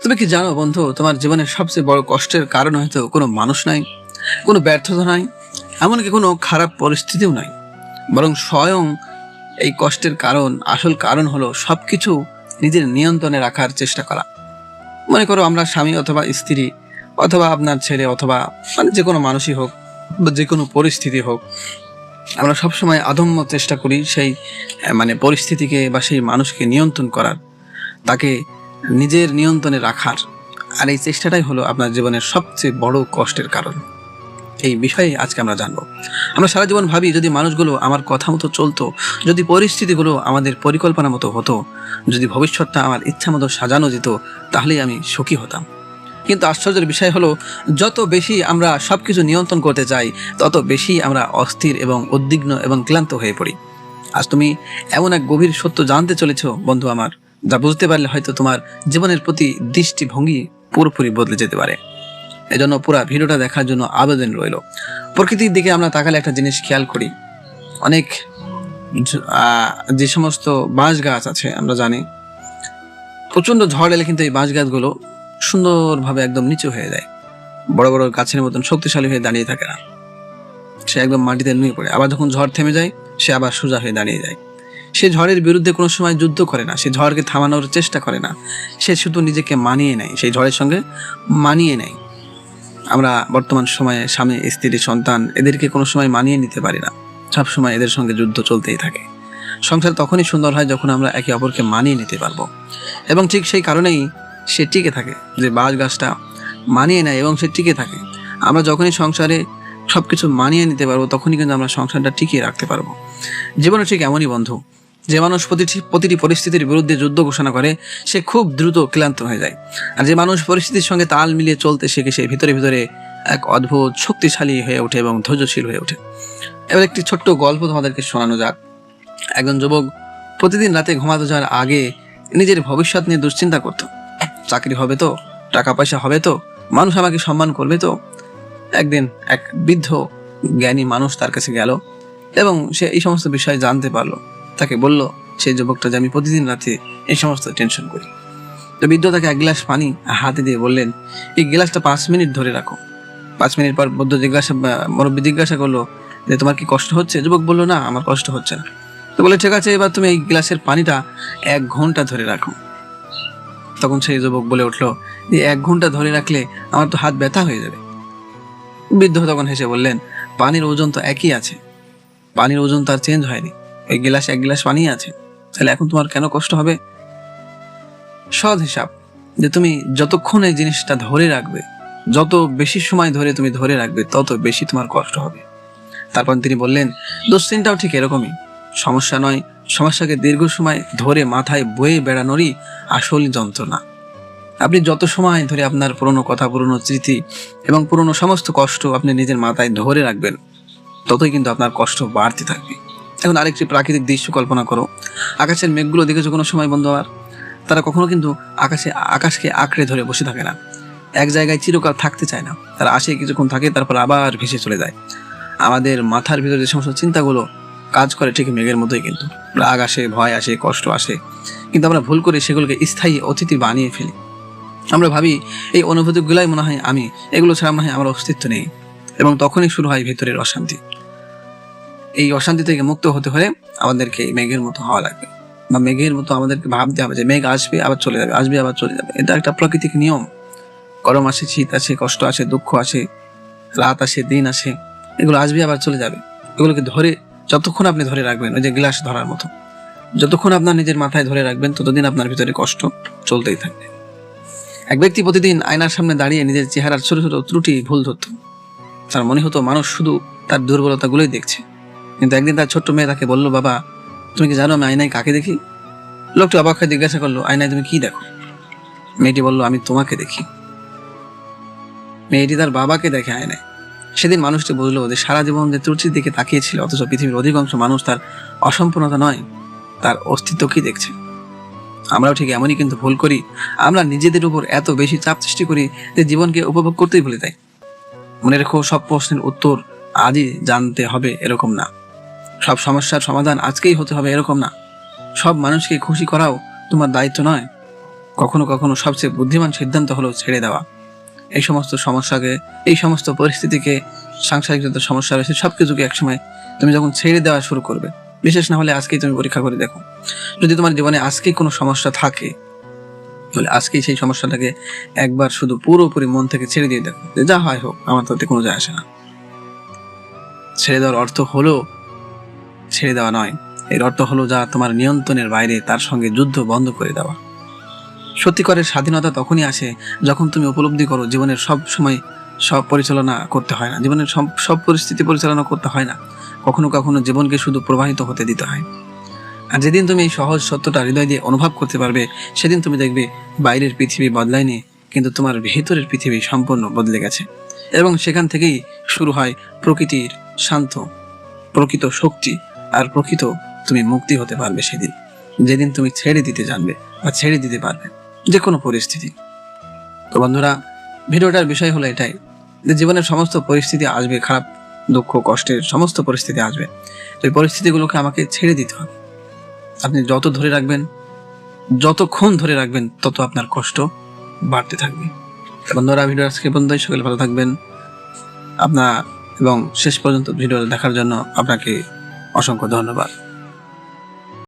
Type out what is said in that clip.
তুমি কি জানো বন্ধু, তোমার জীবনের সবচেয়ে বড় কষ্টের কারণ হয়তো কোনো মানুষ নাই, কোনো ব্যর্থতা নাই, এমনকি কোনো খারাপ পরিস্থিতিও নাই, বরং স্বয়ং এই কষ্টের কারণ, আসল কারণ হলো সবকিছু নিজের নিয়ন্ত্রণে রাখার চেষ্টা করা। মনে করো আমরা স্বামী অথবা স্ত্রী অথবা আপনার ছেলে অথবা যে কোনো মানুষই হোক বা যে কোনো পরিস্থিতি হোক, আমরা সবসময় আদম্য চেষ্টা করি সেই পরিস্থিতিকে বা সেই মানুষকে নিয়ন্ত্রণ করার, তাকে নিজের নিয়ন্ত্রণে রাখার। আর এই চেষ্টাটাই হলো আপনার জীবনের সবচেয়ে বড় কষ্টের কারণ। এই বিষয়ে আজকে আমরা জানবো। আমরা সারা জীবন ভাবি যদি মানুষগুলো আমার কথা মতো চলতো, যদি পরিস্থিতিগুলো আমাদের পরিকল্পনা মতো হতো, যদি ভবিষ্যৎটা আমার ইচ্ছা মতো সাজানো যেত, তাহলেই আমি সুখী হতাম। কিন্তু আশ্চর্যের বিষয় হলো, যত বেশি আমরা সবকিছু নিয়ন্ত্রণ করতে চাই, তত বেশি আমরা অস্থির এবং উদ্বিগ্ন এবং ক্লান্ত হয়ে পড়ি। আজ তুমি এমন এক গভীর সত্য জানতে চলেছ বন্ধু আমার, যা বুঝতে পারলে হয়তো তোমার জীবনের প্রতি দৃষ্টিভঙ্গি পুরোপুরি বদলে যেতে পারে। এজন্য পুরো ভিডিওটা দেখার জন্য আবেদন রইল। প্রকৃতির দিকে আমরা তাকালে একটা জিনিস খেয়াল করি, অনেক যে সমস্ত বাঁশ গাছ আছে আমরা জানি, প্রচন্ড ঝড় এলে কিন্তু এই বাঁশ গাছগুলো সুন্দরভাবে একদম নিচু হয়ে যায়, বড় বড় গাছের মতন শক্তিশালী হয়ে দাঁড়িয়ে থাকে না, সে একদম মাটিতে নুয়ে পড়ে। আবার যখন ঝড় থেমে যায়, সে আবার সোজা হয়ে দাঁড়িয়ে যায়। সে ঝড়ের বিরুদ্ধে কোনো সময় যুদ্ধ করে না, সে ঝড়কে থামানোর চেষ্টা করে না, সে শুধু নিজেকে মানিয়ে নেয়, সেই ঝড়ের সঙ্গে মানিয়ে নেয়। আমরা বর্তমান সময়ে স্বামী স্ত্রী সন্তান এদেরকে কোনো সময় মানিয়ে নিতে পারি না, সব সময় এদের সঙ্গে যুদ্ধ চলতেই থাকে। সংসার তখনই সুন্দর হয় যখন আমরা একে অপরকে মানিয়ে নিতে পারবো, এবং ঠিক সেই কারণেই সে টিকে থাকে। যে বাঁশ গাছটা মানিয়ে নেয় এবং সে টিকে থাকে। আমরা যখনই সংসারে সবকিছু মানিয়ে নিতে পারবো, তখনই কিন্তু আমরা সংসারটা টিকিয়ে রাখতে পারবো। জীবনে ঠিক এমনই বন্ধু, যে মানুষ প্রতিটি পরিস্থিতির বিরুদ্ধে যুদ্ধ ঘোষণা করে, সে খুব দ্রুত ক্লান্ত হয়ে যায়। আর যে মানুষ পরিস্থিতির সঙ্গে তাল মিলিয়ে চলতে শেখে, সে ভিতরে ভিতরে এক অদ্ভুত শক্তিশালী হয়ে ওঠে এবং ধৈর্যশীল হয়ে ওঠে। এবার একটি ছোট্ট গল্প তোমাদেরকে শোনানো যাক। একজন যুবক প্রতিদিন রাতে ঘুমাতে যাওয়ার আগে নিজের ভবিষ্যৎ নিয়ে দুশ্চিন্তা করত। চাকরি হবে তো, টাকা পয়সা হবে তো, মানুষ আমাকে সম্মান করবে তো। একদিন এক বৃদ্ধ জ্ঞানী মানুষ তার কাছে গেল এবং সে এই সমস্ত বিষয় জানতে পারলো। তাকে বলল সেই যুবকটা যে আমি প্রতিদিন রাতে এই সমস্ত টেনশন করি। তো বৃদ্ধ তাকে এক গ্লাস পানি হাতে দিয়ে বললেন, এই গ্লাসটা 5 মিনিট ধরে রাখো। 5 মিনিট পর মুরব্বী জিজ্ঞাসা করলো যে তোমার কি কষ্ট হচ্ছে? যুবক বলল, না, আমার কষ্ট হচ্ছে না। তো বলে, ঠিক আছে, এবার তুমি এই গ্লাসের পানিটা 1 ঘন্টা ধরে রাখো। তখন সেই যুবক বলে উঠলো যে 1 ঘন্টা ধরে রাখলে আমার তো হাত ব্যথা হয়ে যাবে। বৃদ্ধ তখন হেসে বললেন, পানির ওজন তো একই আছে, পানির ওজন তার চেঞ্জ হয়নি, ওই গ্লাস 1 গ্লাস পানি আছে, তাহলে এখন তোমার কেন কষ্ট হবে? সহজ হিসাব, যে তুমি যতক্ষণ এই জিনিসটা ধরে রাখবে, যত বেশি সময় ধরে তুমি ধরে রাখবে, তত বেশি তোমার কষ্ট হবে। তারপর তিনি বললেন, দুশ্চিন্তাও ঠিক এরকমই। সমস্যা নয়, সমস্যাকে দীর্ঘ সময় ধরে মাথায় বয়ে বেড়ানোরই আসল যন্ত্রণা। আপনি যত সময় ধরে আপনার পুরনো কথা, পুরনো স্মৃতি এবং পুরনো সমস্ত কষ্ট আপনি নিজের মাথায় ধরে রাখবেন, ততই কিন্তু আপনার কষ্ট বাড়তে থাকবে। এখন আরেকটি প্রাকৃতিক দৃশ্য কল্পনা করো। আকাশের মেঘগুলো দেখেছো কোনো সময় বন্ধু? আর তারা কখনো কিন্তু আকাশকে আঁকড়ে ধরে বসে থাকে না, এক জায়গায় চিরকাল থাকতে চায় না। তারা আসে, কিছুক্ষণ থাকে, তারপর আবার ভেসে চলে যায়। আমাদের মাথার ভিতরে যে সমস্ত চিন্তাগুলো কাজ করে, ঠিক মেঘের মতোই কিন্তু রাগ আসে, ভয় আসে, কষ্ট আসে, কিন্তু আমরা ভুল করে সেগুলোকে স্থায়ী অতিথি বানিয়ে ফেলি। আমরা ভাবি এই অনুভূতিগুলাই মনে হয় আমি, এগুলো ছাড়া মনে হয় আমার অস্তিত্ব নেই, এবং তখনই শুরু হয় ভেতরের অশান্তি। এই অশান্তি থেকে মুক্ত হতে হলে আমাদেরকে মেঘের মতো হওয়া লাগবে, বা মেঘের মতো আমাদেরকে ভাবতে হবে যে মেঘ আসবে আবার চলে যাবে, আসবে আবার চলে যাবে। এটা একটা প্রাকৃতিক নিয়ম। গরম আসে, শীত আসে, কষ্ট আসে, দুঃখ আসে, রাত আসে, দিন আসে, এগুলো আসবে আবার চলে যাবে। এগুলোকে ধরে যতক্ষণ আপনি ধরে রাখবেন, ওই যে গ্লাস ধরার মতো, যতক্ষণ আপনার নিজের মাথায় ধরে রাখবেন, ততদিন আপনার ভিতরে কষ্ট চলতেই থাকবে। এক ব্যক্তি প্রতিদিন আয়নার সামনে দাঁড়িয়ে নিজের চেহারার ছোট ছোট ত্রুটি ভুল ধরত। তার মনে হতো মানুষ শুধু তার দুর্বলতাগুলোই দেখছে। কিন্তু একদিন তার ছোট্ট মেয়ে তাকে বলল, বাবা, তুমি কি জানো আমি আয়নায় কাকে দেখি? লোকটি অবাক হয়ে জিজ্ঞাসা করলো, আয়নায় তুমি কি দেখো? মেয়েটি বলল, আমি তোমাকে দেখি। মেয়েটি তার বাবাকে দেখে আয়নায়। সেদিন মানুষটি বুঝলো যে সারা জীবন যে ত্রুটির দিকে তাকিয়েছিল, অথচ পৃথিবীর অধিকাংশ মানুষ তার অসম্পূর্ণতা নয়, তার অস্তিত্বকেই দেখছে। আমরাও ঠিক এমনই কিন্তু ভুল করি। আমরা নিজেদের উপর এত বেশি চাপ সৃষ্টি করি যে জীবনকে উপভোগ করতেই ভুলে যাই। মনে রেখো, সব প্রশ্নের উত্তর আজই জানতে হবে এরকম না, সব সমস্যার সমাধান আজকেই হতে হবে এরকম না, সব মানুষকে খুশি করাও তোমার দায়িত্ব নয়। কখনো কখনো সবচেয়ে বুদ্ধিমান সিদ্ধান্ত হলো ছেড়ে দেওয়া। এই সমস্ত সমস্যাকে, এই সমস্ত পরিস্থিতিকে, সাংসারিক যত সমস্যা রয়েছে সবকিছুকে একসময় তুমি যখন ছেড়ে দেওয়া শুরু করবে, বিশেষ না হলে আজকেই তুমি পরীক্ষা করে দেখো, যদি তোমার জীবনে আজকেই কোনো সমস্যা থাকে তাহলে আজকেই সেই সমস্যাটাকে একবার শুধু পুরোপুরি মন থেকে ছেড়ে দিয়ে দেখো, যে যা হয় হোক, আমার তাতে কোনো যায় আসে না। ছেড়ে দেওয়ার অর্থ হলো ছেড়ে দেওয়া নয়, এর অর্থ হলো যা তোমার নিয়ন্ত্রণের বাইরে তার সঙ্গে যুদ্ধ বন্ধ করে দেওয়া। সত্যিকারের স্বাধীনতা তখনই আসে যখন তুমি উপলব্ধি করো জীবনের সব সময় সব পরিচালনা করতে হয় না, জীবনের সব পরিস্থিতি পরিচালনা করতে হয় না, কখনো কখনো জীবনকে শুধু প্রবাহিত হতে দিতে হয়। আর যেদিন তুমি এই সহজ সত্যটা হৃদয় দিয়ে অনুভব করতে পারবে, সেদিন তুমি দেখবে বাইরের পৃথিবী বদলায়নি, কিন্তু তোমার ভেতরের পৃথিবী সম্পূর্ণ বদলে গেছে। এবং সেখান থেকেই শুরু হয় প্রকৃতির শান্ত প্রকৃত শক্তি আর প্রকৃত তুমি মুক্তি হতে পারবে সেদিন, যেদিন তুমি ছেড়ে দিতে জানবে বা ছেড়ে দিতে পারবে যে কোনো পরিস্থিতি। তো বন্ধুরা, ভিডিওটার বিষয় হলো এটাই, যে জীবনের সমস্ত পরিস্থিতি আসবে, খারাপ দুঃখ কষ্টের সমস্ত পরিস্থিতি আসবে, তো এই পরিস্থিতিগুলোকে আমাকে ছেড়ে দিতে হবে। আপনি যত ধরে রাখবেন, যতক্ষণ ধরে রাখবেন, তত আপনার কষ্ট বাড়তে থাকবে। তো বন্ধুরা, ভিডিও আজকে পর্যন্তই। সকলে ভালো থাকবেন আপনার, এবং শেষ পর্যন্ত ভিডিও দেখার জন্য আপনাকে অসংখ্য ধন্যবাদ।